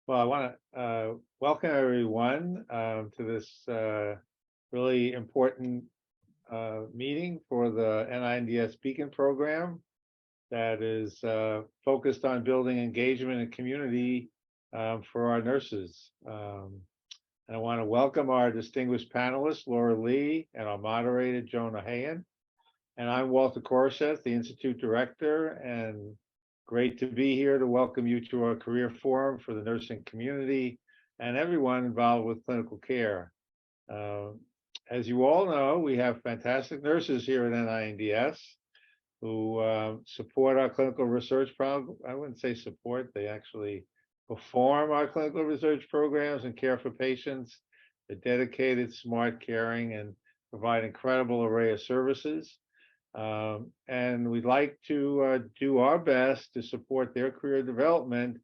Well, I want to welcome everyone to this really important meeting for the NINDS Beacon program that is focused on building engagement and community for our nurses. And I want to welcome our distinguished panelists, Laura Lee, and our moderator, Joan O'Hayan. And I'm Walter Koroshet, the Institute Director, and great to be here to welcome you to our career forum for the nursing community and everyone involved with clinical care. As you all know, we have fantastic nurses here at NINDS who support our clinical research program. I wouldn't say support, they actually perform our clinical research programs and care for patients. They're dedicated, smart, caring, and provide an incredible array of services. And we'd like to do our best to support their career development,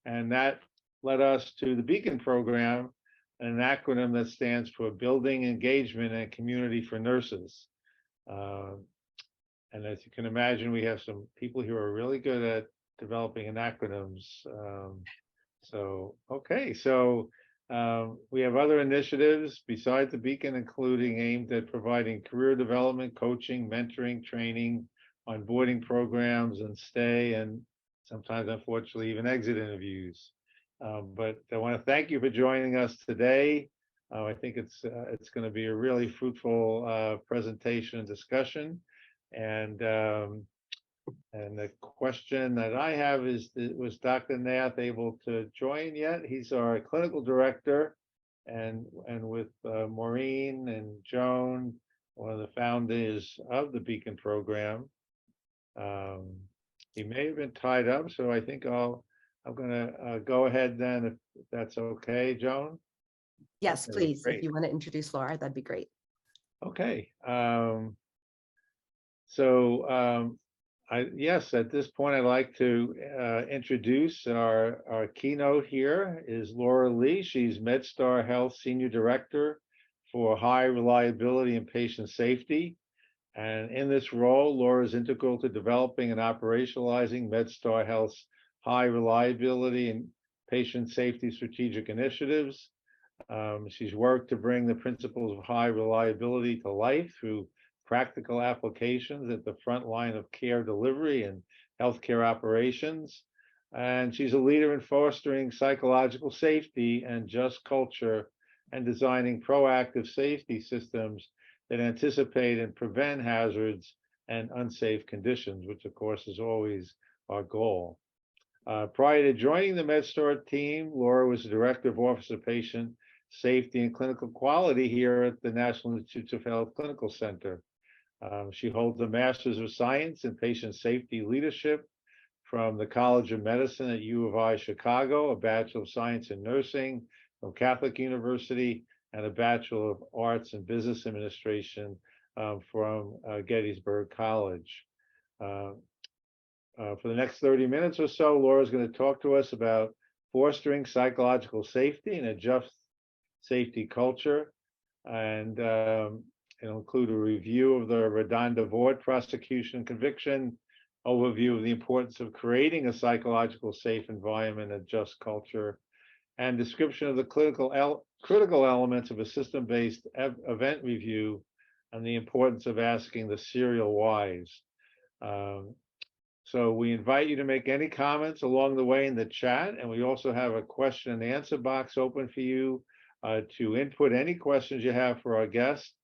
and that led us to the Beacon program, an acronym that stands for Building Engagement and Community for Nurses. And as you can imagine, we have some people here who are really good at developing acronyms. So we have other initiatives besides the Beacon, including aimed at providing career development, coaching, mentoring, training, onboarding programs, and stay, and sometimes, unfortunately, even exit interviews. But I want to thank you for joining us today. I think it's going to be a really fruitful presentation and discussion. And the question that I have is, was Dr. Nath able to join yet? He's our clinical director, and with Maureen and Joan, one of the founders of the Beacon program. He may have been tied up, so I think I'm going to go ahead then, if that's okay, Joan? Yes, Okay, please. great. If you want to introduce Laura, that'd be great. Okay. Yes, at this point, I'd like to introduce our keynote here is Laura Lee. She's MedStar Health Senior Director for High Reliability and Patient Safety. And in this role, Laura is integral to developing and operationalizing MedStar Health's high reliability and patient safety strategic initiatives. She's worked to bring the principles of high reliability to life through practical applications at the front line of care delivery and healthcare operations. And she's a leader in fostering psychological safety and just culture and designing proactive safety systems that anticipate and prevent hazards and unsafe conditions, which of course is always our goal. Prior to joining the MedStar team, Laura was the Director of Office of Patient Safety and Clinical Quality here at the National Institutes of Health Clinical Center. She holds a Master's of Science in Patient Safety Leadership from the College of Medicine at U of I Chicago, a Bachelor of Science in Nursing from Catholic University, and a Bachelor of Arts in Business Administration from Gettysburg College. For the next 30 minutes or so, Laura's going to talk to us about fostering psychological safety and a just safety culture, and it'll include a review of the Radonda Vaught prosecution conviction, overview of the importance of creating a psychological safe environment, a just culture, and description of the critical elements of a system-based event review and the importance of asking the serial whys. So we invite you to make any comments along the way in the chat, and we also have a question and answer box open for you to input any questions you have for our guests.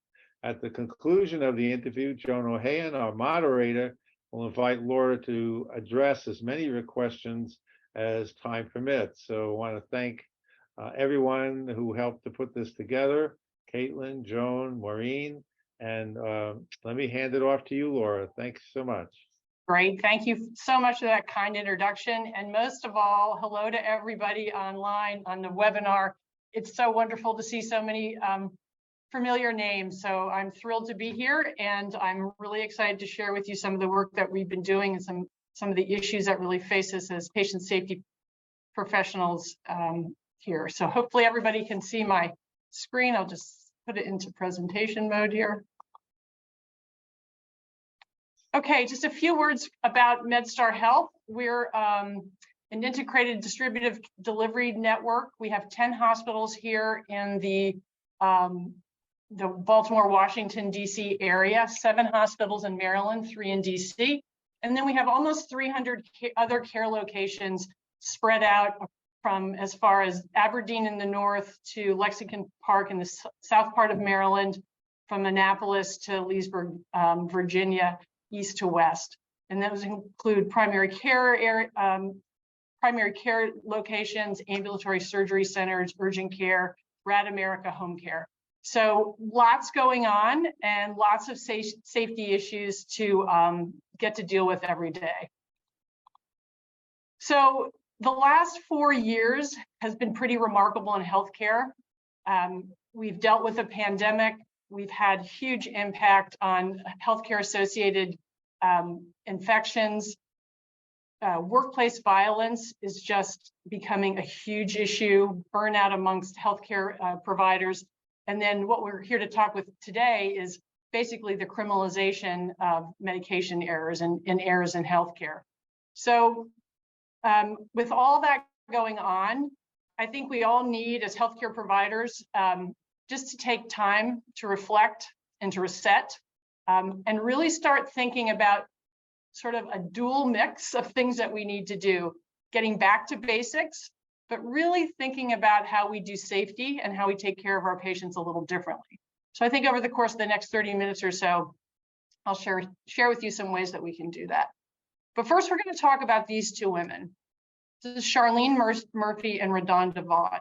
At the conclusion of the interview, Joan O'Hayan, our moderator, will invite Laura to address as many of your questions as time permits. So I want to thank everyone who helped to put this together, Caitlin, Joan, Maureen, and let me hand it off to you, Laura. Thanks so much. Great. Thank you so much for that kind introduction. And most of all, hello to everybody online on the webinar. It's so wonderful to see so many familiar names. So I'm thrilled to be here, and I'm really excited to share with you some of the work that we've been doing and some of the issues that really face us as patient safety professionals here. So hopefully everybody can see my screen. I'll just put it into presentation mode here. Okay, just a few words about MedStar Health. We're an integrated distributive delivery network. We have 10 hospitals here in the Baltimore, Washington, D.C. area, 7 hospitals in Maryland, 3 in D.C. And then we have almost 300 other care locations spread out from as far as Aberdeen in the north to Lexington Park in the south part of Maryland, from Annapolis to Leesburg, Virginia, east to west. And those include primary care locations, ambulatory surgery centers, urgent care, Rad America home care. So lots going on and lots of safety issues to get to deal with every day. So the last 4 years has been pretty remarkable in healthcare. We've dealt with a pandemic. We've had huge impact on healthcare associated infections. Workplace violence is just becoming a huge issue, burnout amongst healthcare providers. And then what we're here to talk with today is basically the criminalization of medication errors and errors in healthcare. So with all that going on, I think we all need, as healthcare providers, just to take time to reflect and to reset and really start thinking about sort of a dual mix of things that we need to do, getting back to basics, but really thinking about how we do safety and how we take care of our patients a little differently. So I think over the course of the next 30 minutes or so, I'll share with you some ways that we can do that. But first, we're going to talk about these 2 women. This is Charlene Murphy and Radonda Vaught.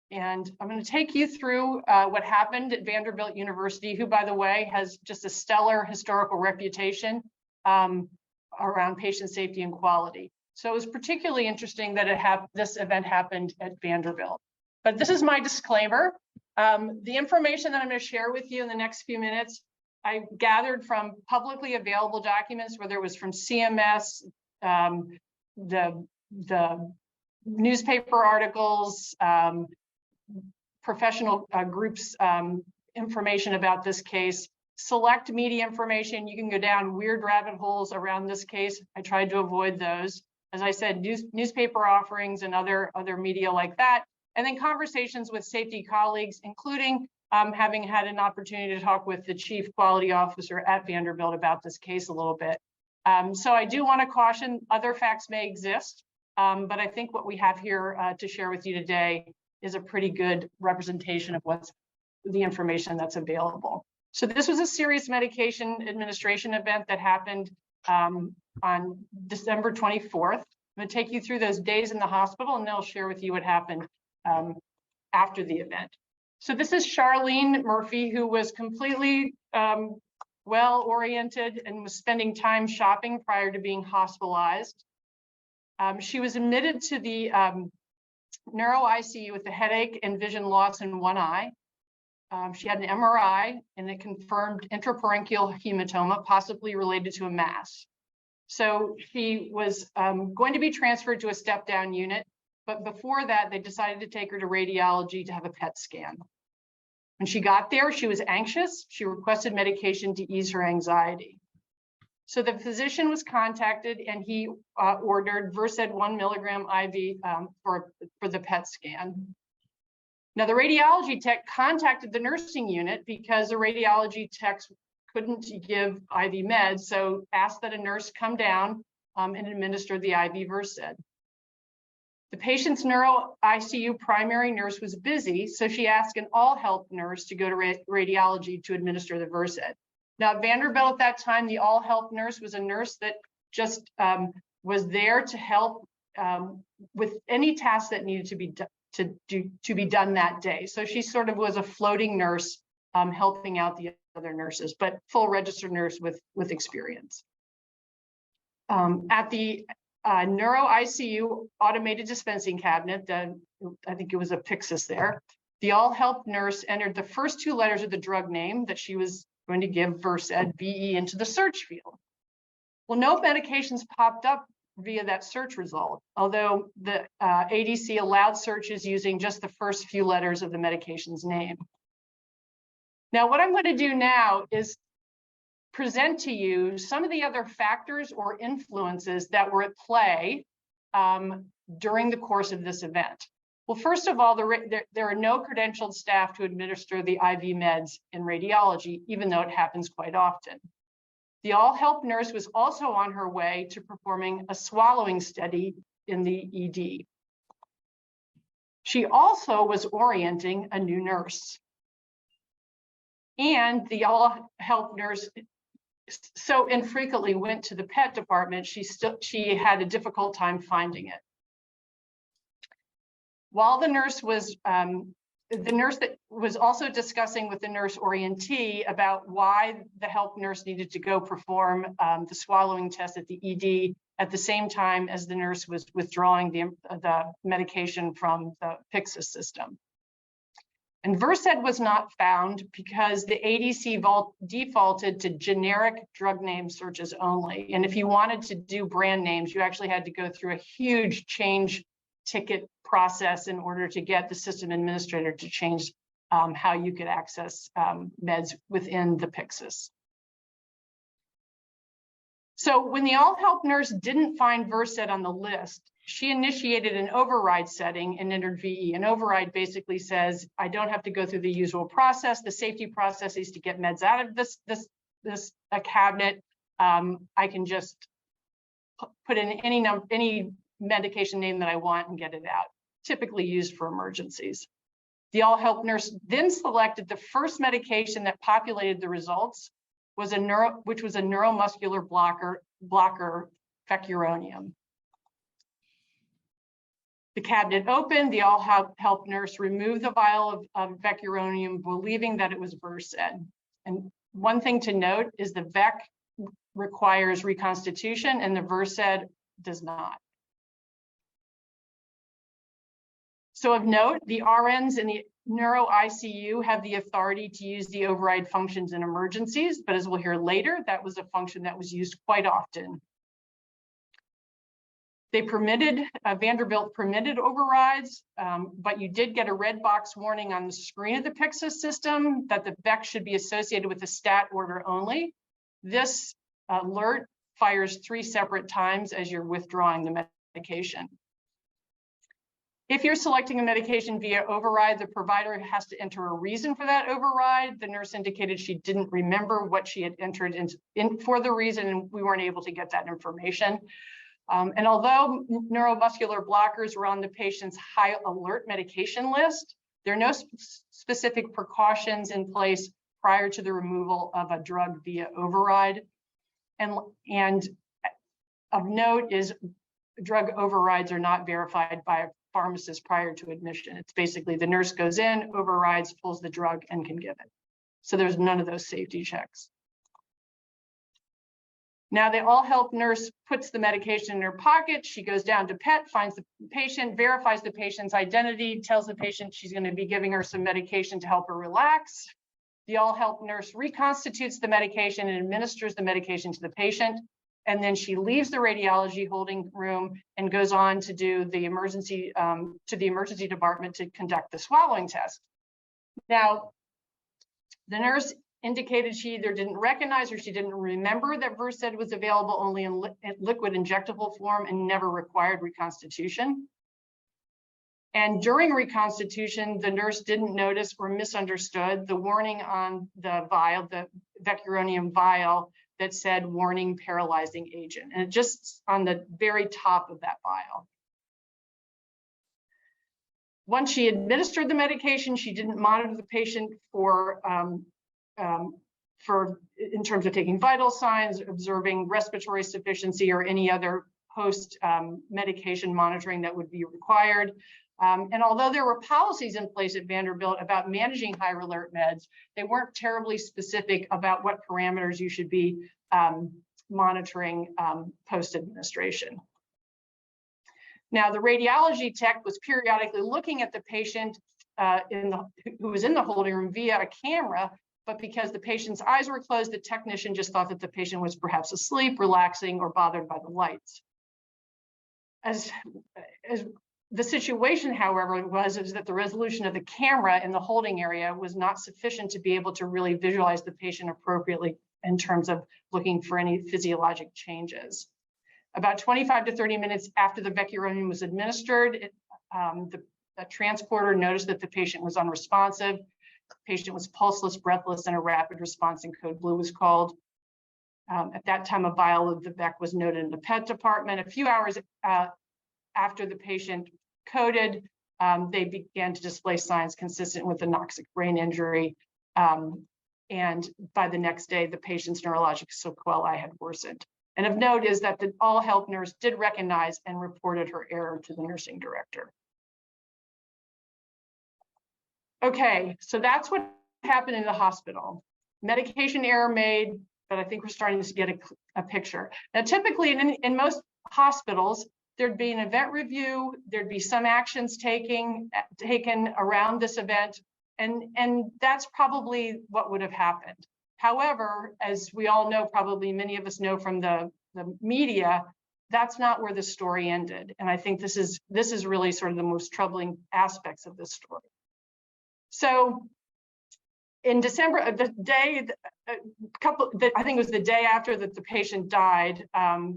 And I'm going to take you through what happened at Vanderbilt University, who, by the way, has just a stellar historical reputation around patient safety and quality. So it was particularly interesting that this event happened at Vanderbilt. But this is my disclaimer. The information that I'm going to share with you in the next few minutes, I gathered from publicly available documents, whether it was from CMS, the newspaper articles, professional groups, information about this case, select media information. You can go down weird rabbit holes around this case. I tried to avoid those. As I said, newspaper offerings and other media like that. And then conversations with safety colleagues, including having had an opportunity to talk with the chief quality officer at Vanderbilt about this case a little bit. So I do want to caution other facts may exist, but I think what we have here to share with you today is a pretty good representation of what's the information that's available. So this was a serious medication administration event that happened on December 24th. I'm going to take you through those days in the hospital, and then I'll share with you what happened after the event. So this is Charlene Murphy, who was completely well-oriented and was spending time shopping prior to being hospitalized. She was admitted to the neuro ICU with a headache and vision loss in one eye. She had an MRI and it confirmed intraparenchymal hematoma, possibly related to a mass. So she was going to be transferred to a step-down unit, but before that, they decided to take her to radiology to have a PET scan. When she got there, she was anxious. She requested medication to ease her anxiety. So the physician was contacted and he ordered Versed 1 milligram IV for the PET scan. Now, the radiology tech contacted the nursing unit because the radiology techs couldn't give IV meds, so asked that a nurse come down and administer the IV Versed. The patient's neuro ICU primary nurse was busy, so she asked an all-help nurse to go to radiology to administer the Versed. Now, at Vanderbilt at that time, the all-help nurse was a nurse that just was there to help with any task that needed to be done that day. So she sort of was a floating nurse helping out the other nurses, but full registered nurse with experience. At the neuro ICU automated dispensing cabinet, I think it was a Pyxis there, the all-help nurse entered the first 2 letters of the drug name that she was going to give Versed, VE, into the search field. Well, no medications popped up via that search result, although the ADC allowed searches using just the first few letters of the medication's name. Now, what I'm going to do now is present to you some of the other factors or influences that were at play during the course of this event? Well, first of all, there are no credentialed staff to administer the IV meds in radiology, even though it happens quite often. The all-help nurse was also on her way to performing a swallowing study in the ED. She also was orienting a new nurse. And the all-help nurse so infrequently went to the PET department, she had a difficult time finding it. While the nurse that was also discussing with the nurse orientee about why the help nurse needed to go perform the swallowing test at the ED at the same time as the nurse was withdrawing the medication from the Pyxis system. And Versed was not found because the ADC defaulted to generic drug name searches only. And if you wanted to do brand names, you actually had to go through a huge change ticket process in order to get the system administrator to change how you could access meds within the Pyxis. So when the all-help nurse didn't find Versed on the list, she initiated an override setting and entered VE. An override basically says, I don't have to go through the usual process, the safety processes to get meds out of this cabinet. I can just put in any medication name that I want and get it out, typically used for emergencies. The all-help nurse then selected the first medication that populated the results, which was a neuromuscular blocker, vecuronium. The cabinet opened, the all-help nurse removed the vial of vecuronium, believing that it was Versed. And one thing to note is the VEC requires reconstitution and the Versed does not. So of note, the RNs in the neuro ICU have the authority to use the override functions in emergencies, but as we'll hear later, that was a function that was used quite often. They Vanderbilt permitted overrides, but you did get a red box warning on the screen of the Pyxis system that the VEC should be associated with the stat order only. This alert fires 3 separate times as you're withdrawing the medication. If you're selecting a medication via override, the provider has to enter a reason for that override. The nurse indicated she didn't remember what she had entered in for the reason, and we weren't able to get that information. And although neuromuscular blockers were on the patient's high alert medication list, there are no specific precautions in place prior to the removal of a drug via override. And of note is drug overrides are not verified by a pharmacist prior to admission. It's basically the nurse goes in, overrides, pulls the drug, and can give it. So there's none of those safety checks. Now the all-help nurse puts the medication in her pocket. She goes down to PET, finds the patient, verifies the patient's identity, tells the patient she's going to be giving her some medication to help her relax. The all-help nurse reconstitutes the medication and administers the medication to the patient. And then she leaves the radiology holding room and goes on to do the emergency department to conduct the swallowing test. Now, the nurse indicated she either didn't recognize or she didn't remember that Versed was available only in liquid injectable form and never required reconstitution. And during reconstitution, the nurse didn't notice or misunderstood the warning on the vial, the vecuronium vial, that said warning paralyzing agent, and just on the very top of that vial. Once she administered the medication, she didn't monitor the patient in terms of taking vital signs, observing respiratory sufficiency, or any other post medication monitoring that would be required. And although there were policies in place at Vanderbilt about managing high alert meds, they weren't terribly specific about what parameters you should be monitoring post-administration. Now, the radiology tech was periodically looking at the patient who was in the holding room via a camera, but because the patient's eyes were closed, the technician just thought that the patient was perhaps asleep, relaxing, or bothered by the lights. As the situation, however, was that the resolution of the camera in the holding area was not sufficient to be able to really visualize the patient appropriately in terms of looking for any physiologic changes. About 25 to 30 minutes after the vecuronium was administered, the transporter noticed that the patient was unresponsive. The patient was pulseless, breathless, and a rapid response in code blue was called. At that time, a vial of the VEC was noted in the PET department. A few hours after the patient coded, they began to display signs consistent with anoxic brain injury. And by the next day, the patient's neurologic sequelae had worsened. And of note is that the all help nurse did recognize and reported her error to the nursing director. Okay, so that's what happened in the hospital. Medication error made, but I think we're starting to get a picture. Now, typically in most hospitals, there'd be an event review, there'd be some actions taken around this event, and that's probably what would have happened. However, as we all know, probably many of us know from the media, that's not where the story ended. And I think this is really sort of the most troubling aspects of this story. So in December, I think it was the day after that the patient died,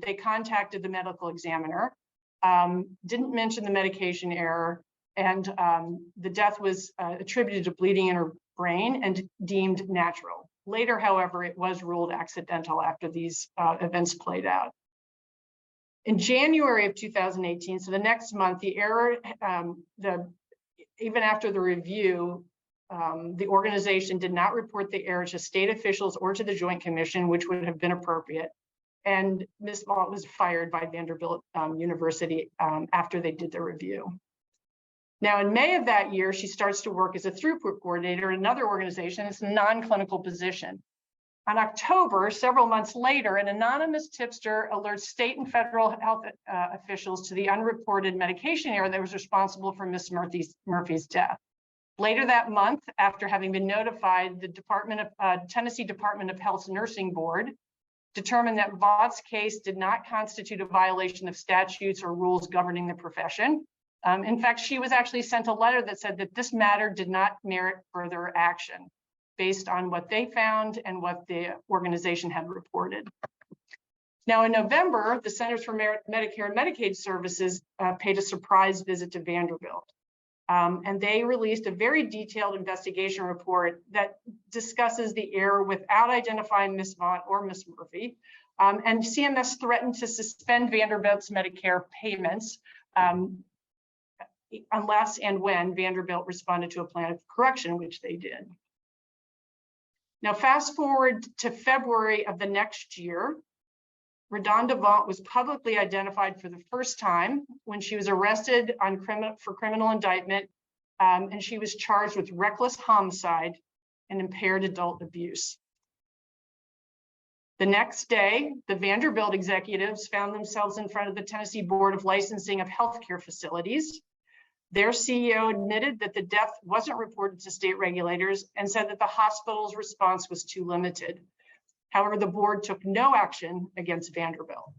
they contacted the medical examiner, didn't mention the medication error, and the death was attributed to bleeding in her brain and deemed natural. Later, however, it was ruled accidental after these events played out. In January of 2018, so the next month, the error, even after the review, the organization did not report the error to state officials or to the Joint Commission, which would have been appropriate. And Ms. Vaught was fired by Vanderbilt University after they did the review. Now, in May of that year, she starts to work as a throughput coordinator in another organization. It's a non-clinical position. On October, several months later, an anonymous tipster alerts state and federal health officials to the unreported medication error that was responsible for Ms. Murphy's death. Later that month, after having been notified, the Tennessee Department of Health's Nursing Board determined that Vaught's case did not constitute a violation of statutes or rules governing the profession. In fact, she was actually sent a letter that said that this matter did not merit further action based on what they found and what the organization had reported. Now, in November, the Centers for Medicare and Medicaid Services paid a surprise visit to Vanderbilt. And they released a very detailed investigation report that discusses the error without identifying Ms. Vaught or Ms. Murphy. And CMS threatened to suspend Vanderbilt's Medicare payments unless and when Vanderbilt responded to a plan of correction, which they did. Now, fast forward to February of the next year, Radonda Vaught was publicly identified for the first time when she was arrested for criminal indictment, and she was charged with reckless homicide and impaired adult abuse. The next day, the Vanderbilt executives found themselves in front of the Tennessee Board of Licensing of Healthcare Facilities. Their CEO admitted that the death wasn't reported to state regulators and said that the hospital's response was too limited. However, the board took no action against Vanderbilt.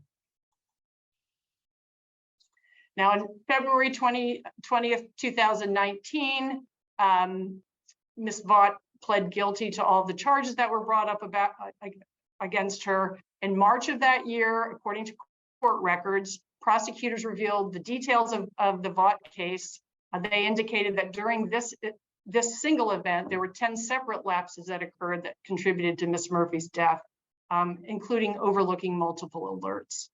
Now, on February 20th, 2019, Ms. Vaught pled guilty to all the charges that were brought up against her. In March of that year, according to court records, prosecutors revealed the details of the Vaught case. They indicated that during this single event, there were 10 separate lapses that occurred that contributed to Ms. Murphy's death, including overlooking multiple alerts.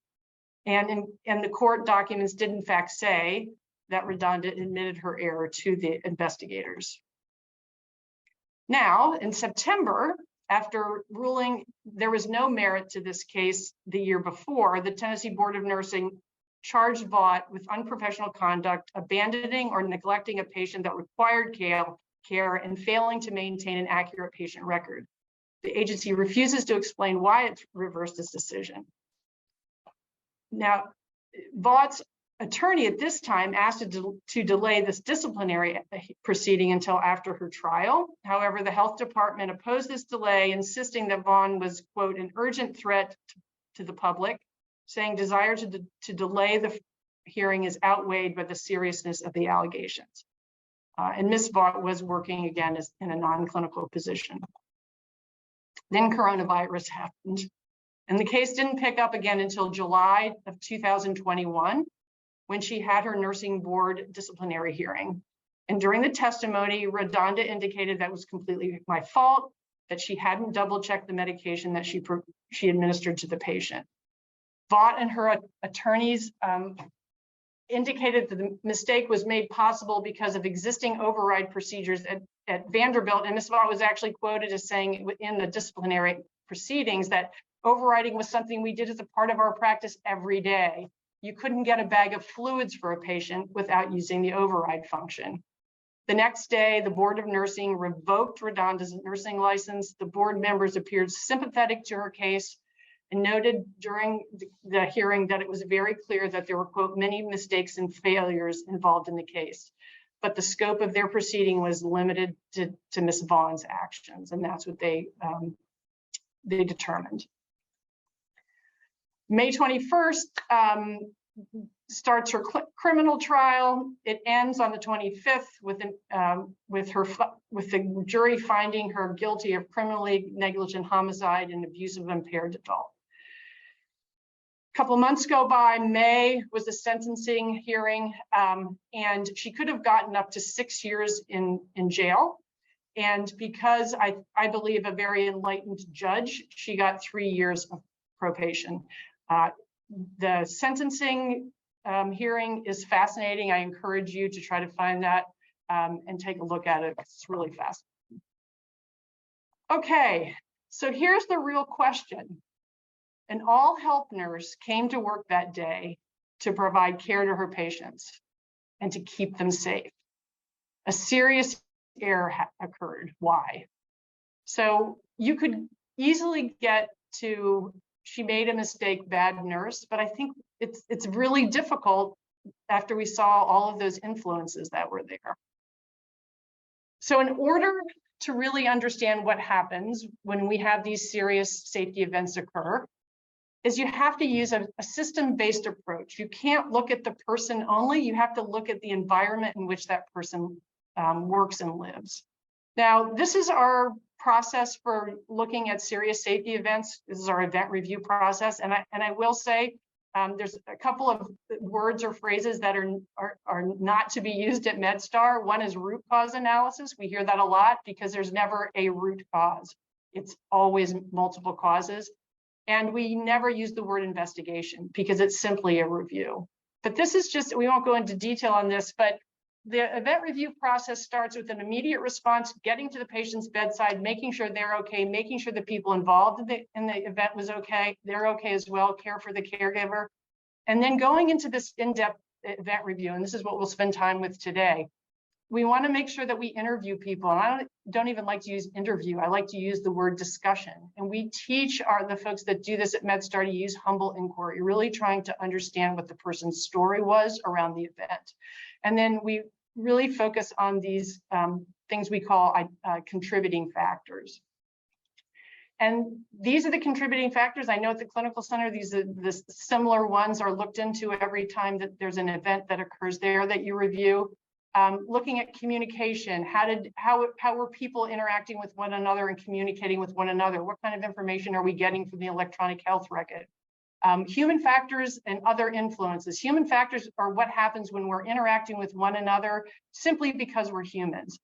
And the court documents did in fact say that Radonda admitted her error to the investigators. Now, in September, after ruling there was no merit to this case the year before, the Tennessee Board of Nursing charged Vaught with unprofessional conduct, abandoning or neglecting a patient that required care, and failing to maintain an accurate patient record. The agency refuses to explain why it reversed this decision. Now, Vaught's attorney at this time asked to delay this disciplinary proceeding until after her trial. However, the health department opposed this delay, insisting that Vaughn was, quote, an urgent threat to the public, saying desire to delay the hearing is outweighed by the seriousness of the allegations. And Ms. Vaught was working again in a non-clinical position. Then coronavirus happened. And the case didn't pick up again until July of 2021, when she had her nursing board disciplinary hearing. And during the testimony, Radonda indicated that was completely my fault, that she hadn't double-checked the medication that she administered to the patient. Vaught and her attorneys indicated that the mistake was made possible because of existing override procedures at Vanderbilt. And Ms. Vaught was actually quoted as saying in the disciplinary proceedings that overriding was something we did as a part of our practice every day. You couldn't get a bag of fluids for a patient without using the override function. The next day, the Board of Nursing revoked Radonda's nursing license. The board members appeared sympathetic to her case and noted during the hearing that it was very clear that there were, quote, many mistakes and failures involved in the case, but the scope of their proceeding was limited to Ms. Vaughn's actions, and that's what they determined. May 21st starts her criminal trial. It ends on the 25th with the jury finding her guilty of criminally negligent homicide and abuse of impaired adult. A couple months go by. May was the sentencing hearing, and she could have gotten up to 6 years in jail. And because I believe a very enlightened judge, she got 3 years of probation. The sentencing hearing is fascinating. I encourage you to try to find that and take a look at it. It's really fascinating. Okay, so here's the real question. An all-help nurse came to work that day to provide care to her patients and to keep them safe. A serious error occurred. Why? So you could easily get to she made a mistake, bad nurse, but I think it's really difficult after we saw all of those influences that were there. So in order to really understand what happens when we have these serious safety events occur, is you have to use a system-based approach. You can't look at the person only, you have to look at the environment in which that person works and lives. Now, this is our process for looking at serious safety events. This is our event review process. And I will say, there's a couple of words or phrases that are not to be used at MedStar. One is root cause analysis. We hear that a lot because there's never a root cause. It's always multiple causes. And we never use the word investigation because it's simply a review. But this is just, we won't go into detail on this, but the event review process starts with an immediate response, getting to the patient's bedside, making sure they're okay, making sure the people involved in the event was okay, they're okay as well, care for the caregiver. And then going into this in-depth event review, and this is what we'll spend time with today. We want to make sure that we interview people. And I don't even like to use interview. I like to use the word discussion. And we teach the folks that do this at MedStar to use humble inquiry, really trying to understand what the person's story was around the event. And then we really focus on these things we call contributing factors. And these are the contributing factors. I know at the clinical center, the similar ones are looked into every time that there's an event that occurs there that you review. Looking at communication, how were people interacting with one another and communicating with one another? What kind of information are we getting from the electronic health record? Human factors and other influences. Human factors are what happens when we're interacting with one another simply because we're humans.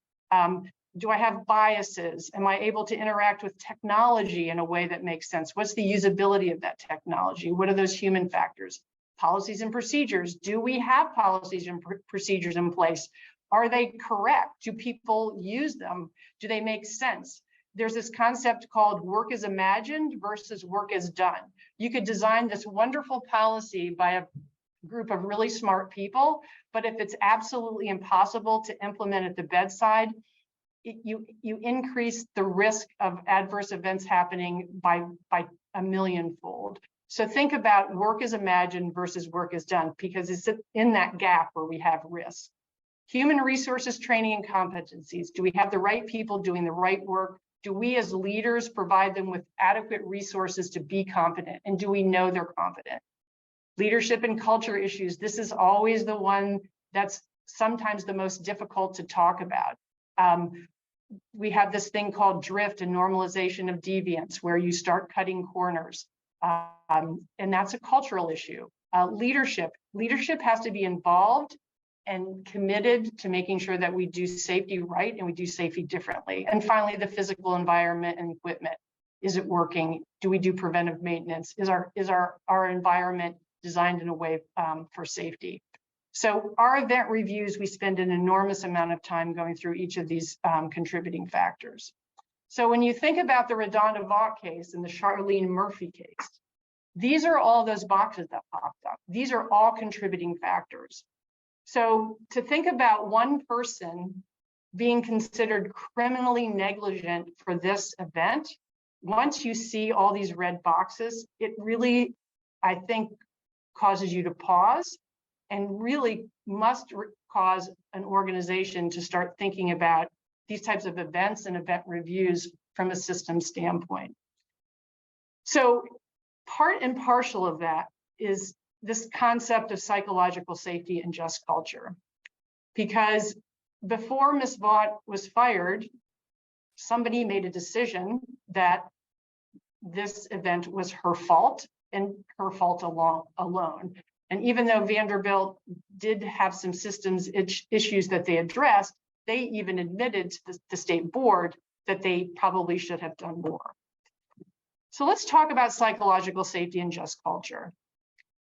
Do I have biases? Am I able to interact with technology in a way that makes sense? What's the usability of that technology? What are those human factors? Policies and procedures. Do we have policies and procedures in place? Are they correct? Do people use them? Do they make sense? There's this concept called work as imagined versus work as done. You could design this wonderful policy by a group of really smart people, but if it's absolutely impossible to implement at the bedside, you increase the risk of adverse events happening by a millionfold. So think about work as imagined versus work as done, because it's in that gap where we have risk. Human resources, training, and competencies. Do we have the right people doing the right work? Do we as leaders provide them with adequate resources to be competent? And do we know they're competent? Leadership and culture issues. This is always the one that's sometimes the most difficult to talk about. We have this thing called drift and normalization of deviance, where you start cutting corners. And that's a cultural issue. Leadership has to be involved and committed to making sure that we do safety right and we do safety differently. And finally, the physical environment and equipment. Is it working? Do we do preventive maintenance? Is our environment designed in a way for safety? So our event reviews, we spend an enormous amount of time going through each of these contributing factors. So when you think about the Radonda Vaught case and the Charlene Murphy case, these are all those boxes that popped up. These are all contributing factors. So to think about one person being considered criminally negligent for this event, once you see all these red boxes, it really, I think, causes you to pause and really must cause an organization to start thinking about these types of events and event reviews from a system standpoint. So part and parcel of that is this concept of psychological safety and just culture. Because before Ms. Vaught was fired, somebody made a decision that this event was her fault and her fault alone. And even though Vanderbilt did have some systems issues that they addressed, they even admitted to the state board that they probably should have done more. So let's talk about psychological safety and just culture.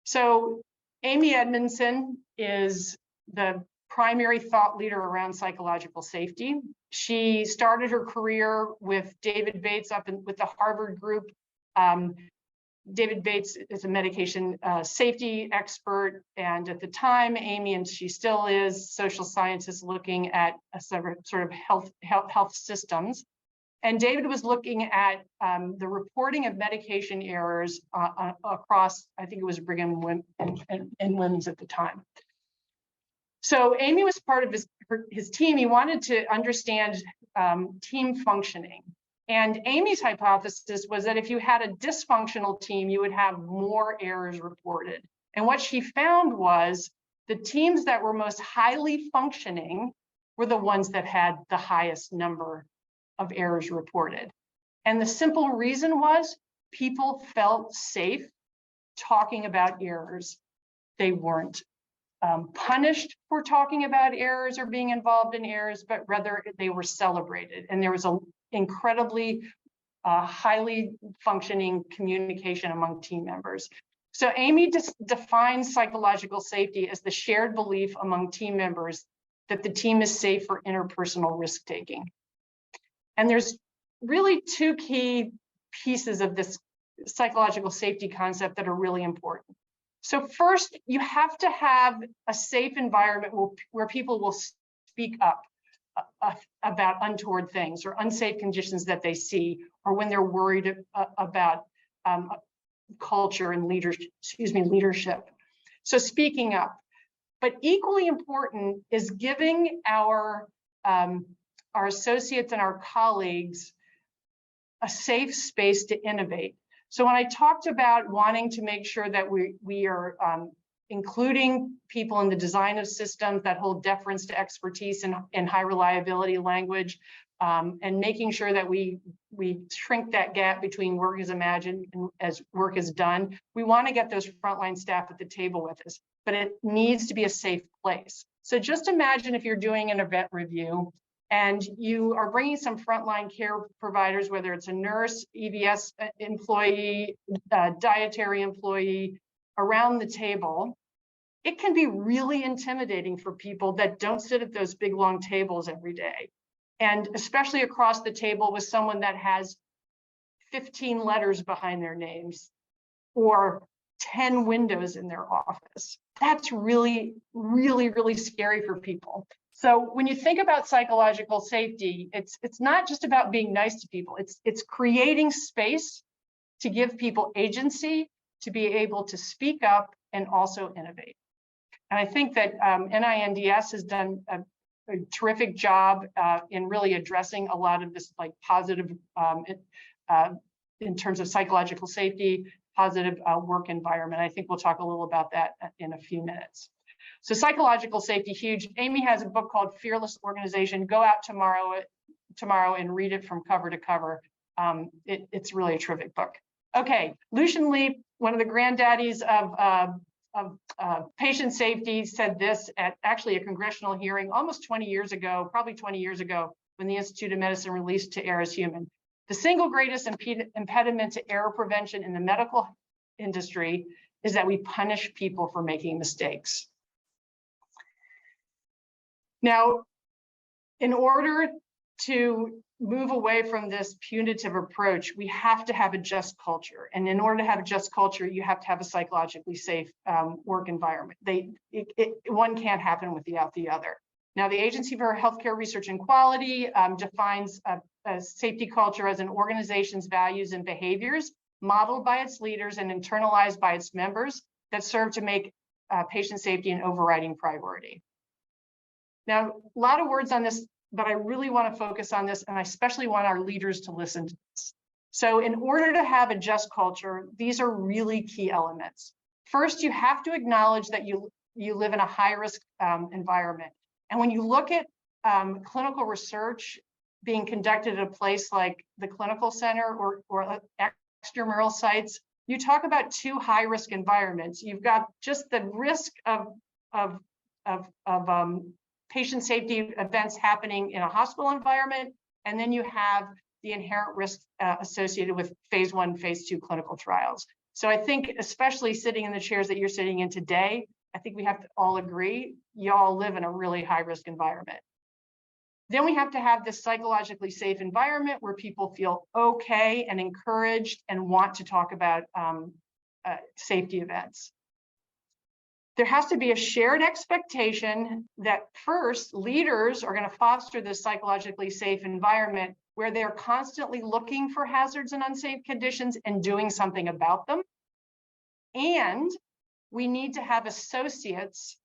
So Amy Edmondson is the primary thought leader around psychological safety. She started her career with David Bates with the Harvard group. David Bates is a medication safety expert, and at the time, Amy, and she still is, social scientists looking at a sort of health systems. And David was looking at the reporting of medication errors across, I think it was Brigham and Women's at the time. So Amy was part of his team. He wanted to understand team functioning. And Amy's hypothesis was that if you had a dysfunctional team, you would have more errors reported. And what she found was the teams that were most highly functioning were the ones that had the highest number of errors reported. And the simple reason was people felt safe talking about errors. They weren't punished for talking about errors or being involved in errors, but rather they were celebrated. And there was an incredibly highly functioning communication among team members. So Amy defines psychological safety as the shared belief among team members that the team is safe for interpersonal risk-taking. And there's really two key pieces of this psychological safety concept that are really important. So first, you have to have a safe environment where people will speak up about untoward things or unsafe conditions that they see, or when they're worried about culture and leadership. So speaking up. But equally important is giving our associates and our colleagues a safe space to innovate. So when I talked about wanting to make sure that we are including people in the design of systems that hold deference to expertise and high reliability language, and making sure that we shrink that gap between work as imagined and as work is done, we want to get those frontline staff at the table with us, but it needs to be a safe place. So just imagine if you're doing an event review and you are bringing some frontline care providers, whether it's a nurse, EVS employee, dietary employee, around the table. It can be really intimidating for people that don't sit at those big long tables every day. And especially across the table with someone that has 15 letters behind their names or 10 windows in their office. That's really, really, really scary for people. So when you think about psychological safety, it's not just about being nice to people. It's creating space to give people agency to be able to speak up and also innovate. And I think that NINDS has done a terrific job in really addressing a lot of this like positive in terms of psychological safety, positive work environment. I think we'll talk a little about that in a few minutes. So psychological safety, huge. Amy has a book called Fearless Organization. Go out tomorrow and read it from cover to cover. It's really a terrific book. Okay, Lucian Leap, one of the granddaddies of patient safety, said this at actually a congressional hearing almost 20 years ago, probably 20 years ago, when the Institute of Medicine released To Err is Human. The single greatest impediment to error prevention in the medical industry is that we punish people for making mistakes. Now, in order to move away from this punitive approach, we have to have a just culture. And in order to have a just culture, you have to have a psychologically safe work environment. One can't happen without the other. Now, the Agency for Healthcare Research and Quality defines a safety culture as an organization's values and behaviors modeled by its leaders and internalized by its members that serve to make patient safety an overriding priority. Now, a lot of words on this, but I really want to focus on this, and I especially want our leaders to listen to this. So in order to have a just culture, these are really key elements. First, you have to acknowledge that you live in a high-risk environment. And when you look at clinical research being conducted at a place like the clinical center or extramural sites, you talk about two high-risk environments. You've got just the risk of patient safety events happening in a hospital environment, and then you have the inherent risk associated with phase 1, phase 2 clinical trials. So I think, especially sitting in the chairs that you're sitting in today, I think we have to all agree, y'all live in a really high-risk environment. Then we have to have this psychologically safe environment where people feel okay and encouraged and want to talk about safety events. There has to be a shared expectation that first, leaders are going to foster this psychologically safe environment where they're constantly looking for hazards and unsafe conditions and doing something about them. And we need to have associates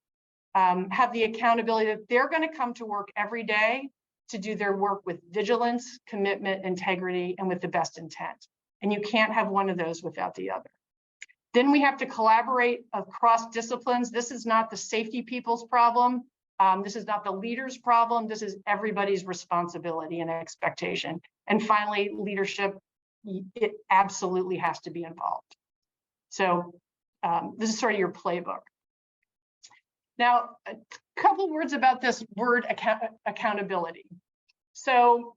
have the accountability that they're going to come to work every day to do their work with vigilance, commitment, integrity, and with the best intent. And you can't have one of those without the other. Then we have to collaborate across disciplines. This is not the safety people's problem. This is not the leader's problem. This is everybody's responsibility and expectation. And finally, leadership, it absolutely has to be involved. So this is sort of your playbook. Now, a couple words about this word accountability. So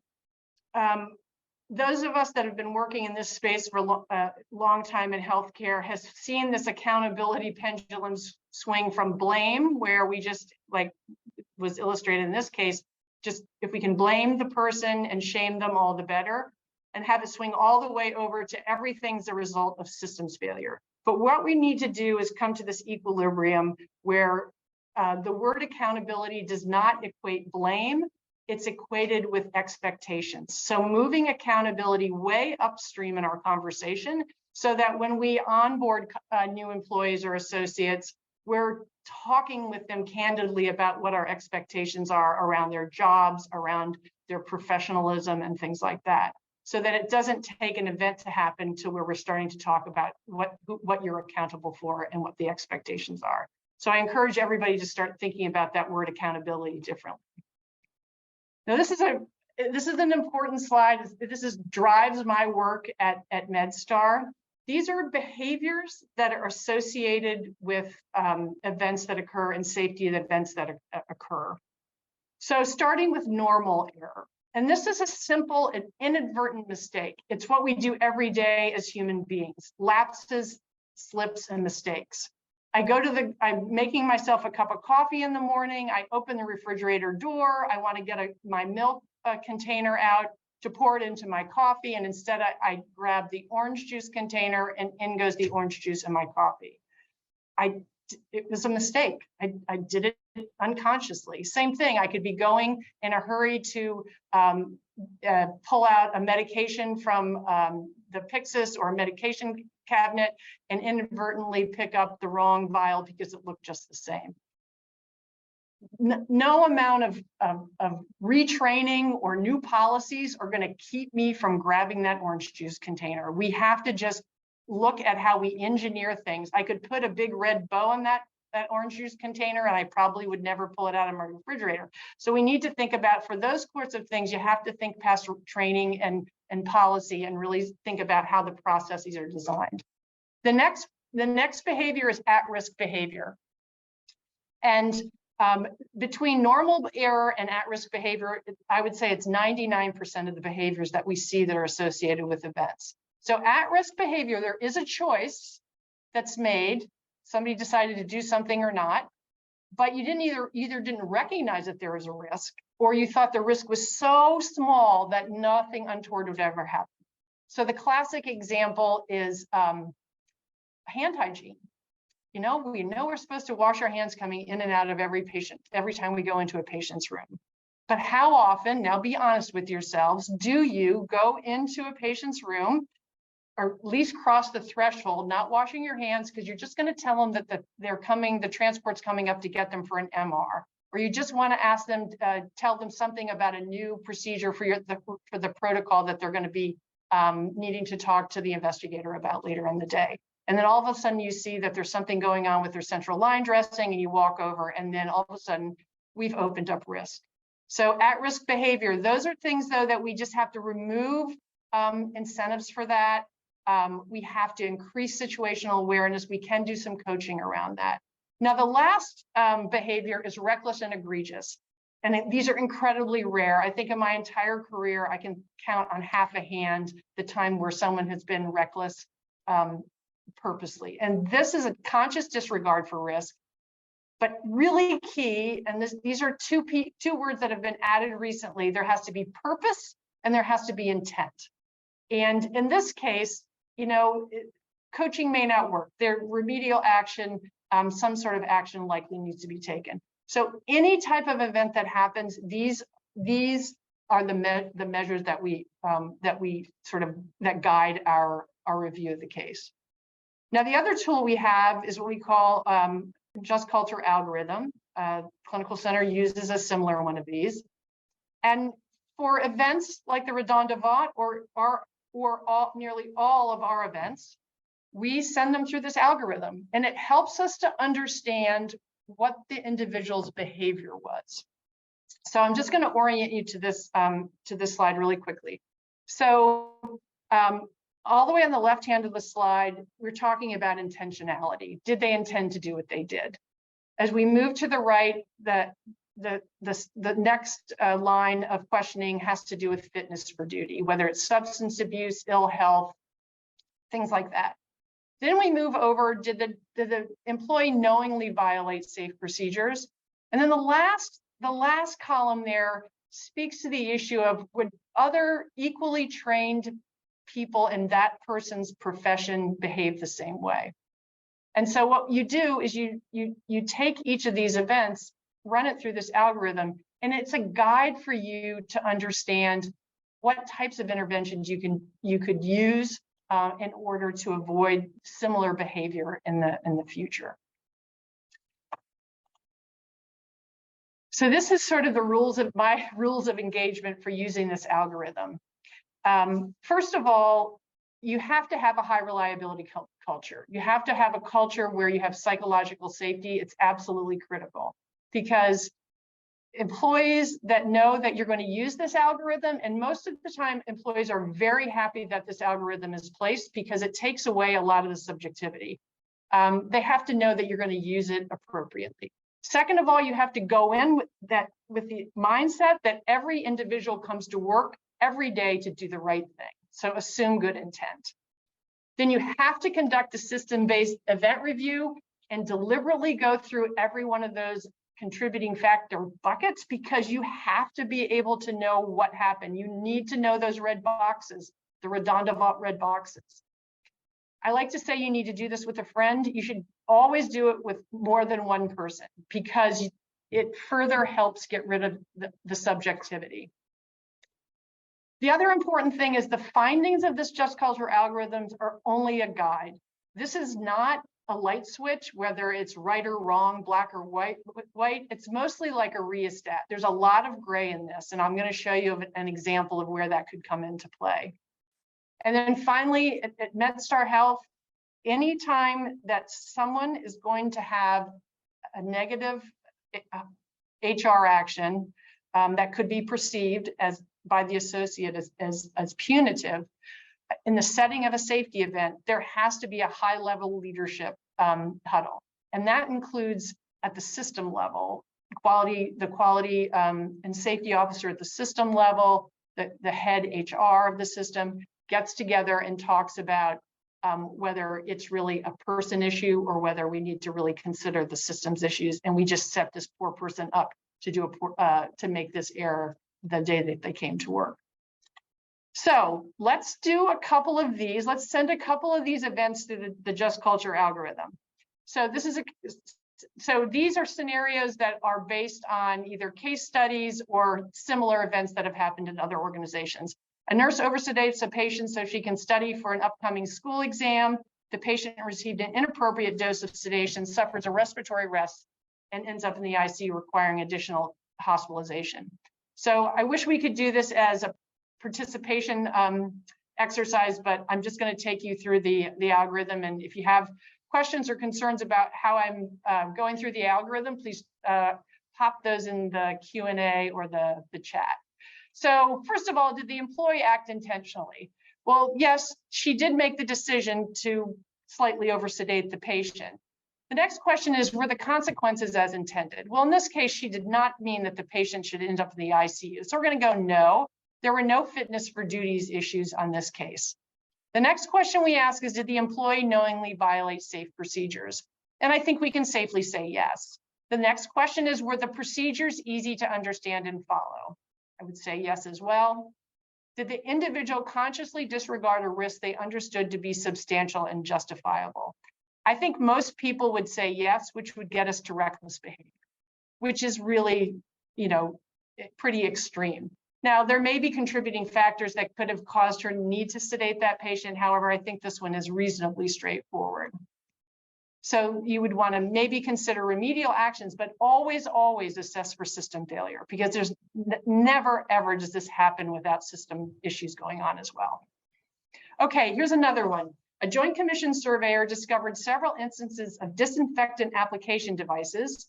those of us that have been working in this space for a long time in healthcare has seen this accountability pendulum swing from blame, where we just, like was illustrated in this case, just if we can blame the person and shame them, all the better, and have it swing all the way over to everything's a result of systems failure. But what we need to do is come to this equilibrium where the word accountability does not equate blame. It's equated with expectations. So moving accountability way upstream in our conversation so that when we onboard new employees or associates, we're talking with them candidly about what our expectations are around their jobs, around their professionalism and things like that. So that it doesn't take an event to happen to where we're starting to talk about what you're accountable for and what the expectations are. So I encourage everybody to start thinking about that word accountability differently. Now, this is an important slide. This drives my work at MedStar. These are behaviors that are associated with events that occur and safety events that occur. So starting with normal error. And this is a simple and inadvertent mistake. It's what we do every day as human beings: lapses, slips, and mistakes. I'm making myself a cup of coffee in the morning. I open the refrigerator door. I want to get my milk container out to pour it into my coffee. And instead I grab the orange juice container and in goes the orange juice in my coffee. It was a mistake. I did it unconsciously. Same thing, I could be going in a hurry to pull out a medication from the Pyxis or a medication cabinet and inadvertently pick up the wrong vial because it looked just the same. No amount of retraining or new policies are going to keep me from grabbing that orange juice container. We have to just look at how we engineer things. I could put a big red bow on that orange juice container and I probably would never pull it out of my refrigerator. So we need to think about, for those sorts of things, you have to think past training and and policy and really think about how the processes are designed. The next behavior is at-risk behavior. And between normal error and at-risk behavior, I would say it's 99% of the behaviors that we see that are associated with events. So at-risk behavior, there is a choice that's made. Somebody decided to do something or not, but you didn't either didn't recognize that there was a risk, or you thought the risk was so small that nothing untoward would ever happen. So the classic example is hand hygiene. We know we're supposed to wash our hands coming in and out of every time we go into a patient's room. But how often, now be honest with yourselves, do you go into a patient's room or at least cross the threshold, not washing your hands because you're just going to tell them that the transport's coming up to get them for an MR, or you just want to ask them, tell them something about a new procedure for the protocol that they're going to be needing to talk to the investigator about later in the day. And then all of a sudden you see that there's something going on with their central line dressing, and you walk over, and then all of a sudden we've opened up risk. So at-risk behavior, those are things though that we just have to remove incentives for that. We have to increase situational awareness. We can do some coaching around that. Now, the last behavior is reckless and egregious. And these are incredibly rare. I think in my entire career, I can count on half a hand the time where someone has been reckless purposely. And this is a conscious disregard for risk, but really key, and these are two words that have been added recently. There has to be purpose and there has to be intent. And in this case, coaching may not work. There remedial action, some sort of action likely needs to be taken. So any type of event that happens, these are the measures that we guide our review of the case. Now, the other tool we have is what we call just culture algorithm. Clinical Center uses a similar one of these. And for events like the Radonda Vaught or nearly all of our events, we send them through this algorithm, and it helps us to understand what the individual's behavior was. So I'm just going to orient you to this slide really quickly. So all the way on the left hand of the slide, we're talking about intentionality. Did they intend to do what they did? As we move to the right, the next line of questioning has to do with fitness for duty, whether it's substance abuse, ill health, things like that. Then we move over, did the employee knowingly violate safe procedures? And then the last column there speaks to the issue of, would other equally trained people in that person's profession behave the same way? And so what you do is you take each of these events, run it through this algorithm, and it's a guide for you to understand what types of interventions you could use in order to avoid similar behavior in the future. So this is sort of my rules of engagement for using this algorithm. First of all, you have to have a high reliability culture. You have to have a culture where you have psychological safety. It's absolutely critical, because employees that know that you're going to use this algorithm, and most of the time employees are very happy that this algorithm is placed because it takes away a lot of the subjectivity. They have to know that you're going to use it appropriately. Second of all, you have to go in with the mindset that every individual comes to work every day to do the right thing. So assume good intent. Then you have to conduct a system-based event review and deliberately go through every one of those contributing factor buckets, because you have to be able to know what happened. You need to know those red boxes, the Radonda Vaught red boxes. I like to say you need to do this with a friend. You should always do it with more than one person, because it further helps get rid of the subjectivity. The other important thing is the findings of this just culture algorithms are only a guide. This is not a light switch, whether it's right or wrong, black or white. It's mostly like a rheostat. There's a lot of gray in this, and I'm going to show you an example of where that could come into play. And then finally, at MedStar Health, anytime that someone is going to have a negative HR action, that could be perceived as by the associate as punitive. In the setting of a safety event, there has to be a high level leadership huddle. And that includes at the system level, the quality and safety officer at the system level, the head HR of the system gets together and talks about whether it's really a person issue or whether we need to really consider the systems issues. And we just set this poor person up to do to make this error the day that they came to work. So let's do a couple of these. Let's send a couple of these events to the Just Culture algorithm. So these are scenarios that are based on either case studies or similar events that have happened in other organizations. A nurse oversedates a patient so she can study for an upcoming school exam. The patient received an inappropriate dose of sedation, suffers a respiratory arrest, and ends up in the ICU requiring additional hospitalization. So I wish we could do this as a participation exercise, but I'm just going to take you through the algorithm. And if you have questions or concerns about how I'm going through the algorithm, please pop those in the Q&A or the chat. So first of all, did the employee act intentionally? Well, yes, she did make the decision to slightly oversedate the patient. The next question is, were the consequences as intended? Well, in this case, she did not mean that the patient should end up in the ICU. So we're going to go no. There were no fitness for duties issues on this case. The next question we ask is, did the employee knowingly violate safe procedures? And I think we can safely say yes. The next question is, were the procedures easy to understand and follow? I would say yes as well. Did the individual consciously disregard a risk they understood to be substantial and justifiable? I think most people would say yes, which would get us to reckless behavior, which is really, pretty extreme. Now, there may be contributing factors that could have caused her need to sedate that patient. However, I think this one is reasonably straightforward. So you would want to maybe consider remedial actions, but always, always assess for system failure, because there's never, ever does this happen without system issues going on as well. Okay, here's another one. A Joint Commission surveyor discovered several instances of disinfectant application devices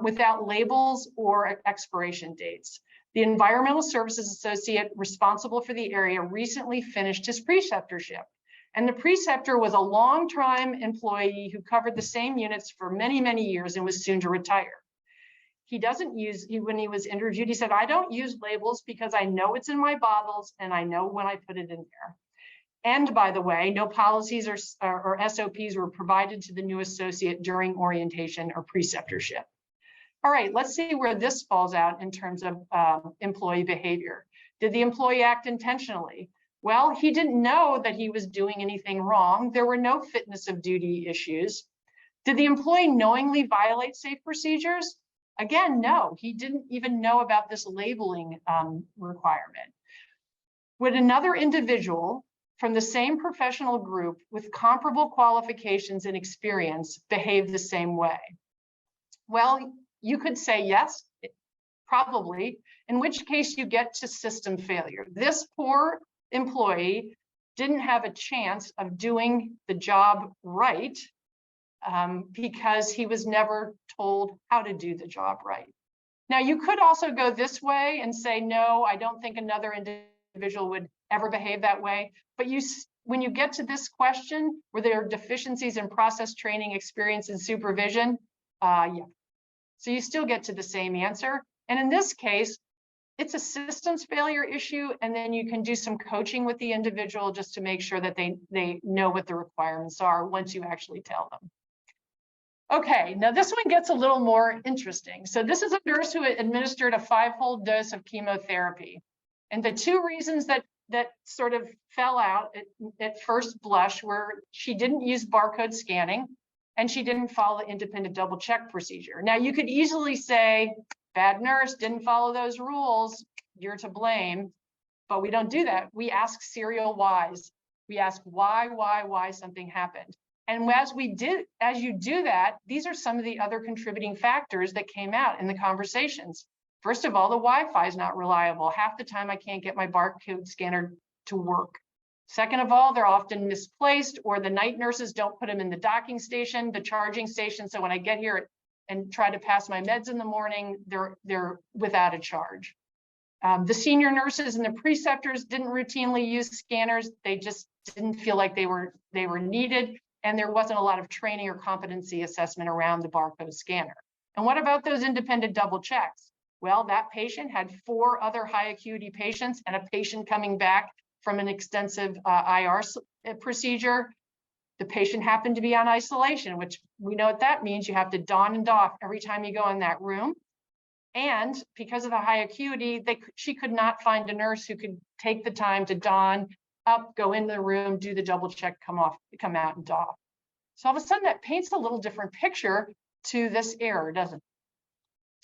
without labels or expiration dates. The Environmental Services Associate responsible for the area recently finished his preceptorship. And the preceptor was a long-time employee who covered the same units for many, many years and was soon to retire. When he was interviewed, he said, I don't use labels because I know it's in my bottles and I know when I put it in there. And by the way, no policies or SOPs were provided to the new associate during orientation or preceptorship. All right, let's see where this falls out in terms of employee behavior. Did the employee act intentionally? Well, he didn't know that he was doing anything wrong. There were no fitness of duty issues. Did the employee knowingly violate safe procedures? Again, no, he didn't even know about this labeling requirement. Would another individual from the same professional group with comparable qualifications and experience behave the same way? Well, you could say yes, probably, in which case you get to system failure. This poor employee didn't have a chance of doing the job right because he was never told how to do the job right. Now, you could also go this way and say, no, I don't think another individual would ever behave that way. But when you get to this question, were there deficiencies in process training, experience, and supervision? Yeah. So you still get to the same answer. And in this case, it's a systems failure issue, and then you can do some coaching with the individual just to make sure that they know what the requirements are once you actually tell them. Okay, now this one gets a little more interesting. So this is a nurse who administered a 5-fold dose of chemotherapy. And the two reasons that sort of fell out at first blush were she didn't use barcode scanning and she didn't follow the independent double check procedure. Now you could easily say, bad nurse, didn't follow those rules, you're to blame, but we don't do that. We ask serial whys. We ask why something happened. And as you do that, these are some of the other contributing factors that came out in the conversations. First of all, the Wi-Fi is not reliable. Half the time I can't get my barcode scanner to work. Second of all, they're often misplaced, or the night nurses don't put them in the docking station, the charging station. So when I get here and try to pass my meds in the morning, they're without a charge. The senior nurses and the preceptors didn't routinely use scanners. They just didn't feel like they were needed. And there wasn't a lot of training or competency assessment around the barcode scanner. And what about those independent double checks? Well, that patient had 4 other high acuity patients and a patient coming back from an extensive IR procedure. The patient happened to be on isolation, which we know what that means. You have to don and doff every time you go in that room. And because of the high acuity, she could not find a nurse who could take the time to don up, go in the room, do the double check, come out and doff. So all of a sudden that paints a little different picture to this error, doesn't it?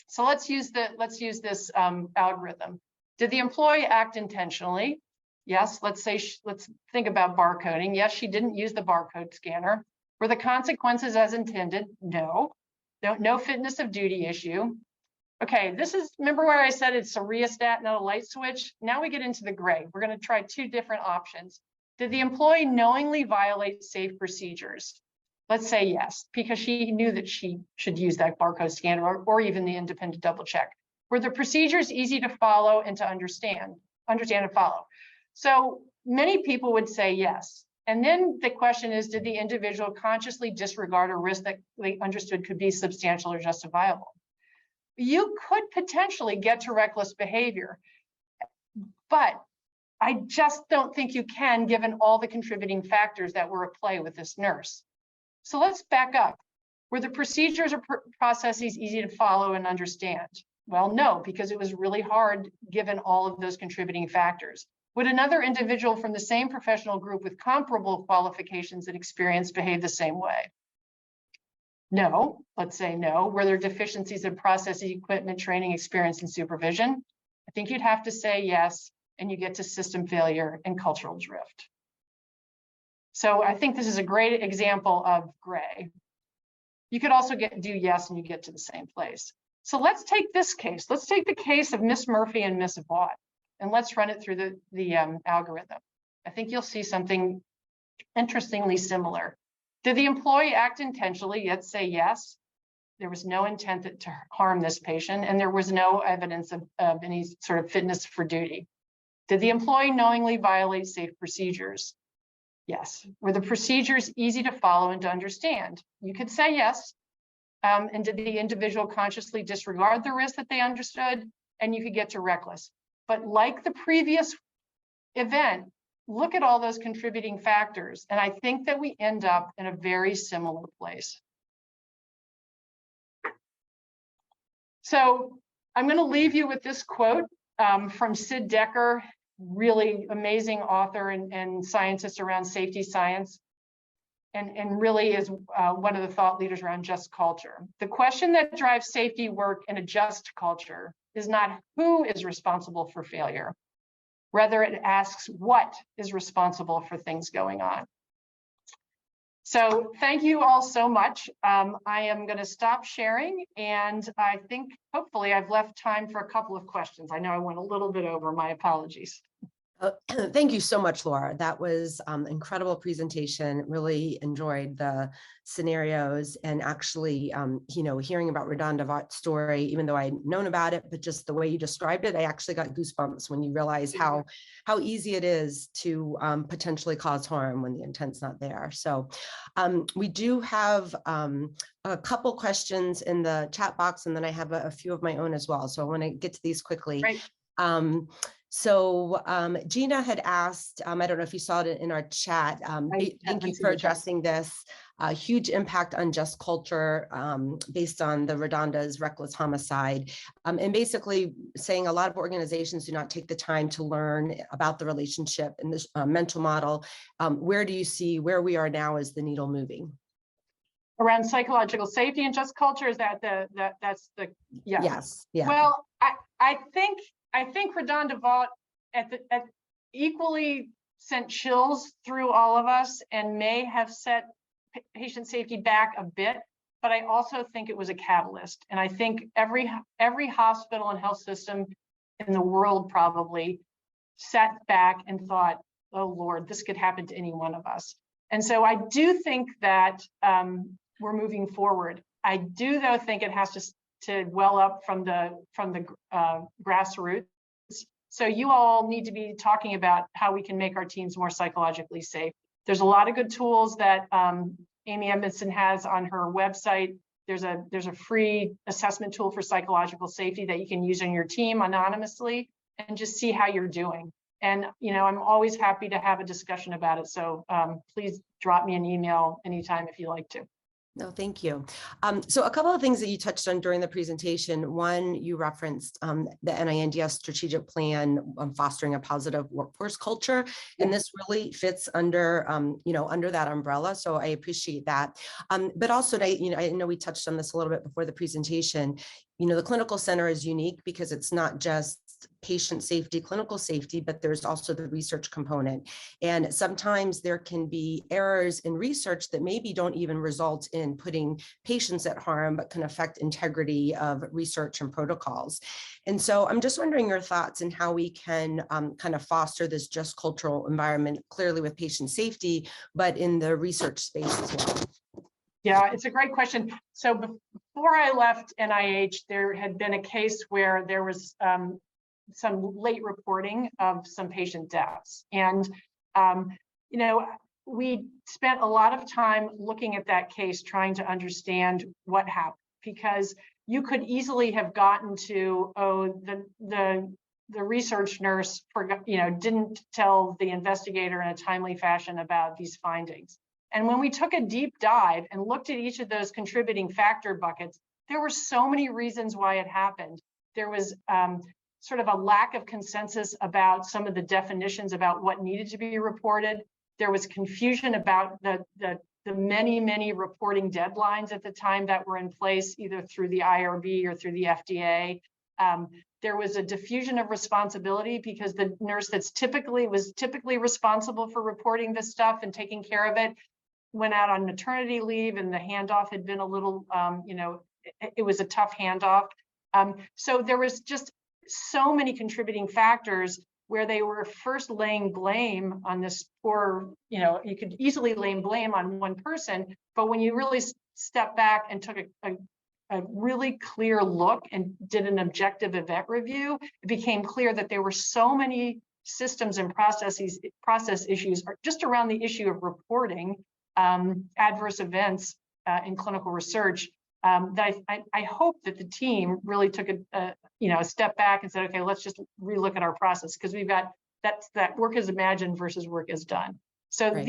So let's use this algorithm. Did the employee act intentionally? Yes. Let's think about barcoding. Yes, she didn't use the barcode scanner. Were the consequences as intended? No. No fitness of duty issue. Okay, remember where I said it's a rheostat, not a light switch? Now we get into the gray. We're going to try 2 different options. Did the employee knowingly violate safe procedures? Let's say yes, because she knew that she should use that barcode scanner or even the independent double check. Were the procedures easy to follow and to understand and follow? So many people would say yes. And then the question is, did the individual consciously disregard a risk that they understood could be substantial or justifiable? You could potentially get to reckless behavior, but I just don't think you can, given all the contributing factors that were at play with this nurse. So let's back up. Were the procedures or processes easy to follow and understand? Well, no, because it was really hard given all of those contributing factors. Would another individual from the same professional group with comparable qualifications and experience behave the same way? No, let's say no. Were there deficiencies in processes, equipment, training, experience, and supervision? I think you'd have to say yes, and you get to system failure and cultural drift. So I think this is a great example of gray. You could also do yes, and you get to the same place. So let's take this case. Let's take the case of Miss Murphy and Miss Vaught, and let's run it through the algorithm. I think you'll see something interestingly similar. Did the employee act intentionally? Let's say yes. There was no intent to harm this patient, and there was no evidence of any sort of fitness for duty. Did the employee knowingly violate safe procedures? Yes. Were the procedures easy to follow and to understand? You could say yes. And did the individual consciously disregard the risk that they understood? And you could get to reckless. But like the previous event, look at all those contributing factors. And I think that we end up in a very similar place. So I'm going to leave you with this quote from Sid Decker, really amazing author and scientist around safety science, and really is one of the thought leaders around just culture. The question that drives safety work in a just culture is not who is responsible for failure. Rather, it asks what is responsible for things going on. So thank you all so much. I am going to stop sharing, and I think hopefully I've left time for a couple of questions. I know I went a little bit over. My apologies. Thank you so much, Laura. That was incredible presentation. Really enjoyed the scenarios, and actually, hearing about Radonda Vaught's story, even though I'd known about it, but just the way you described it, I actually got goosebumps when you realize how easy it is to potentially cause harm when the intent's not there. So we do have a couple questions in the chat box, and then I have a few of my own as well. So I want to get to these quickly. Great. So Gina had asked, I don't know if you saw it in our chat, thank you for addressing this, huge impact on just culture based on the Radonda's reckless homicide, and basically saying a lot of organizations do not take the time to learn about the relationship and this mental model. Where do you see where we are now as the needle moving? Around psychological safety and just culture, is that that's the, yeah. Yes, yeah. Well, I think Radonda Vaught equally sent chills through all of us and may have set patient safety back a bit, but I also think it was a catalyst. And I think every hospital and health system in the world probably sat back and thought, oh Lord, this could happen to any one of us. And so I do think that we're moving forward. I do though think it has to well up from the grassroots. So you all need to be talking about how we can make our teams more psychologically safe. There's a lot of good tools that Amy Edmondson has on her website. There's a free assessment tool for psychological safety that you can use on your team anonymously and just see how you're doing. And, you know, I'm always happy to have a discussion about it. So please drop me an email anytime if you like to. No, thank you. So a couple of things that you touched on during the presentation. One, you referenced the NINDS strategic plan fostering a positive workforce culture, and this really fits under, under that umbrella. So I appreciate that. But also, I know we touched on this a little bit before the presentation. You know, the clinical center is unique because it's not just patient safety, clinical safety, but there's also the research component. And sometimes there can be errors in research that maybe don't even result in putting patients at harm, but can affect integrity of research and protocols. And so I'm just wondering your thoughts on how we can kind of foster this just cultural environment, clearly with patient safety, but in the research space as well. Yeah, it's a great question. So before I left NIH, there had been a case where there was some late reporting of some patient deaths. And, you know, we spent a lot of time looking at that case, trying to understand what happened, because you could easily have gotten to, oh, the research nurse forgot, didn't tell the investigator in a timely fashion about these findings. And when we took a deep dive and looked at each of those contributing factor buckets, there were so many reasons why it happened. There was sort of a lack of consensus about some of the definitions about what needed to be reported. There was confusion about the many reporting deadlines at the time that were in place, either through the IRB or through the FDA. There was a diffusion of responsibility because the nurse was typically responsible for reporting this stuff and taking care of it went out on maternity leave, and the handoff had been a little, it was a tough handoff. So there was just so many contributing factors where they were first laying blame on this poor, you could easily lay blame on one person, but when you really step back and took a really clear look and did an objective event review, it became clear that there were so many systems and process issues just around the issue of reporting adverse events in clinical research, that I hope that the team really took a step back and said, okay, let's just relook at our process, because we've got that work is imagined versus work is done. So right.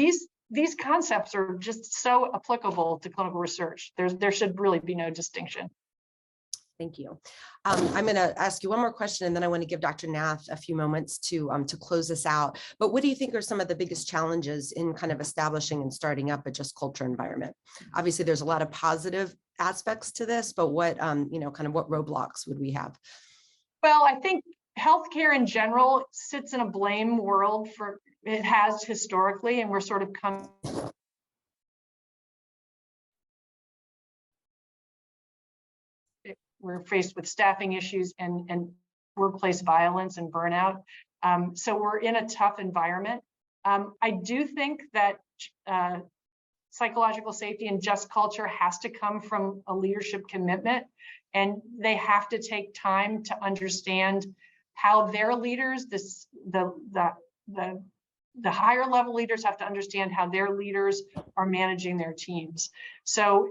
These concepts are just so applicable to clinical research. There should really be no distinction. Thank you. I'm going to ask you one more question, and then I want to give Dr. Nath a few moments to close this out. But what do you think are some of the biggest challenges in kind of establishing and starting up a just culture environment? Obviously, there's a lot of positive aspects to this, but what kind of what roadblocks would we have? Well, I think healthcare in general sits in a blame world. It has historically, and we're sort of coming. We're faced with staffing issues and workplace violence and burnout. So we're in a tough environment. I do think that psychological safety and just culture has to come from a leadership commitment, and they have to take time to understand how their leaders, the higher level leaders have to understand how their leaders are managing their teams. So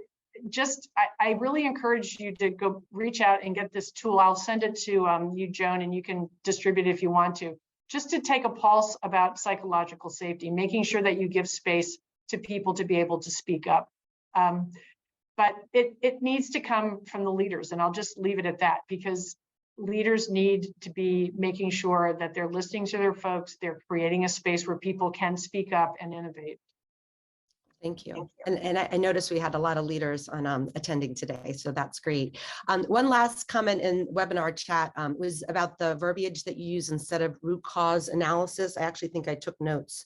I really encourage you to go reach out and get this tool. I'll send it to you, Joan, and you can distribute it if you want to, just to take a pulse about psychological safety, making sure that you give space to people to be able to speak up. But it needs to come from the leaders, and I'll just leave it at that, because leaders need to be making sure that they're listening to their folks, they're creating a space where people can speak up and innovate. Thank you. And I noticed we had a lot of leaders on attending today, so that's great. One last comment in webinar chat was about the verbiage that you use instead of root cause analysis. I actually think I took notes.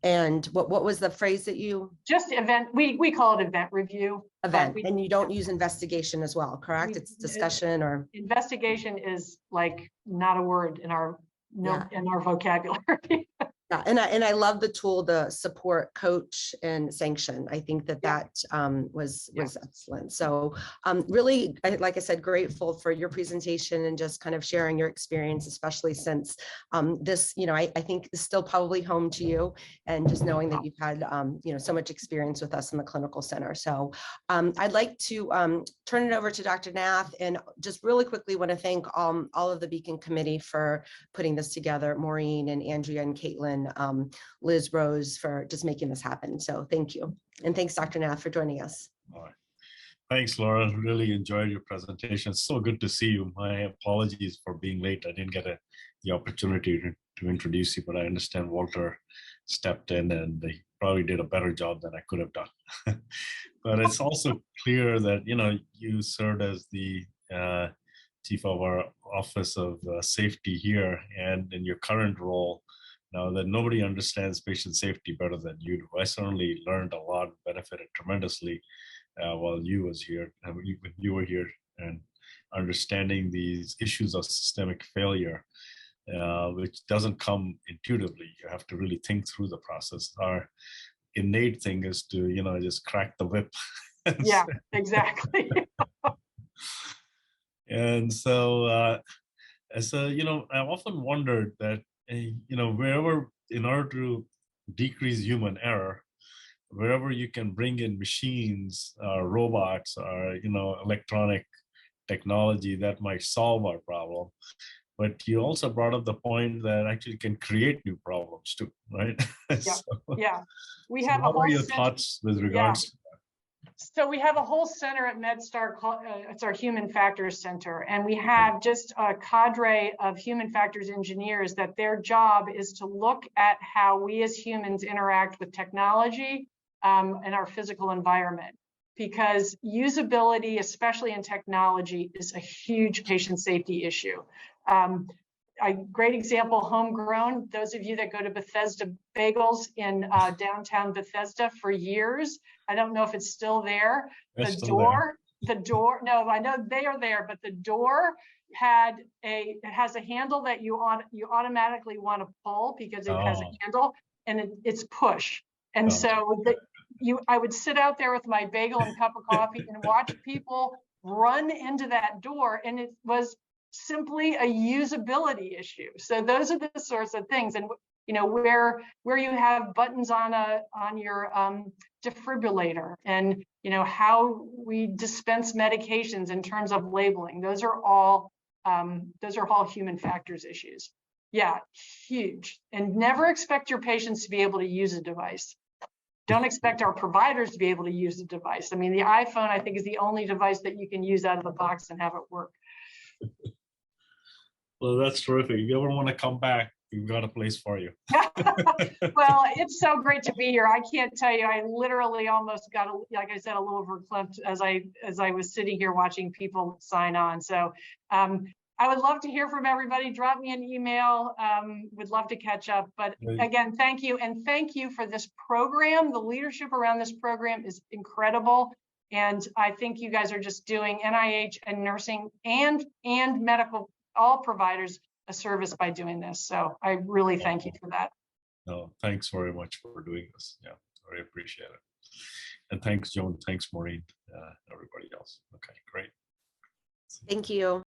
And what was the phrase that you? Just event, we call it event review. Event, and you don't use investigation as well, correct? It's discussion or? Investigation is like not a word in our in our vocabulary. Yeah, and I love the tool, the support, coach, and sanction. I think that was excellent. So really, like I said, grateful for your presentation and just kind of sharing your experience, especially since this, I think is still probably home to you, and just knowing that you've had, so much experience with us in the clinical center. So I'd like to turn it over to Dr. Nath, and just really quickly want to thank all of the Beacon Committee for putting this together, Maureen and Andrea and Caitlin, Liz, Rose, for just making this happen. So thank you. And thanks, Dr. Nath, for joining us. All right. Thanks, Laura. Really enjoyed your presentation. It's so good to see you. My apologies for being late. I didn't get the opportunity to introduce you, but I understand Walter stepped in and they probably did a better job than I could have done. But it's also clear that, you served as the chief of our Office of Safety here, and in your current role, now that nobody understands patient safety better than you do. I certainly learned a lot, benefited tremendously while you was here, when you were here, and understanding these issues of systemic failure, which doesn't come intuitively. You have to really think through the process. Our innate thing is to, just crack the whip. Yeah, exactly. And so, I often wondered that, wherever, in order to decrease human error, wherever you can bring in machines, robots, or, electronic technology that might solve our problem. But you also brought up the point that actually can create new problems too, right? Yeah. We have a what whole are your thoughts with regards to So we have a whole center at MedStar called, it's our Human Factors Center, and we have just a cadre of human factors engineers that their job is to look at how we as humans interact with technology and our physical environment. Because usability, especially in technology, is a huge patient safety issue. A great example, homegrown. Those of you that go to Bethesda Bagels in downtown Bethesda for years, I don't know if it's still there. The door, no, I know they are there, but the door has a handle that you automatically want to pull because it has a handle, and it's push. And so I would sit out there with my bagel and cup of coffee and watch people run into that door, and it was simply a usability issue. So those are the sorts of things, and where you have buttons on your defibrillator, and how we dispense medications in terms of labeling. Those are all human factors issues. Yeah, huge. And never expect your patients to be able to use a device. Don't expect our providers to be able to use the device. I mean, the iPhone, I think, is the only device that you can use out of the box and have it work. Well, that's terrific. If you ever want to come back, we've got a place for you. Well, it's so great to be here. I can't tell you, I literally almost got, like I said, a little verklempt as I was sitting here watching people sign on. So I would love to hear from everybody. Drop me an email. Would love to catch up. But again, thank you. And thank you for this program. The leadership around this program is incredible. And I think you guys are just doing NIH and nursing and medical, all providers, a service by doing this. So I really thank you for that. No, thanks very much for doing this. Yeah, very appreciate it. And thanks, Joan. Thanks, Maureen, everybody else. Okay, great. Thank you.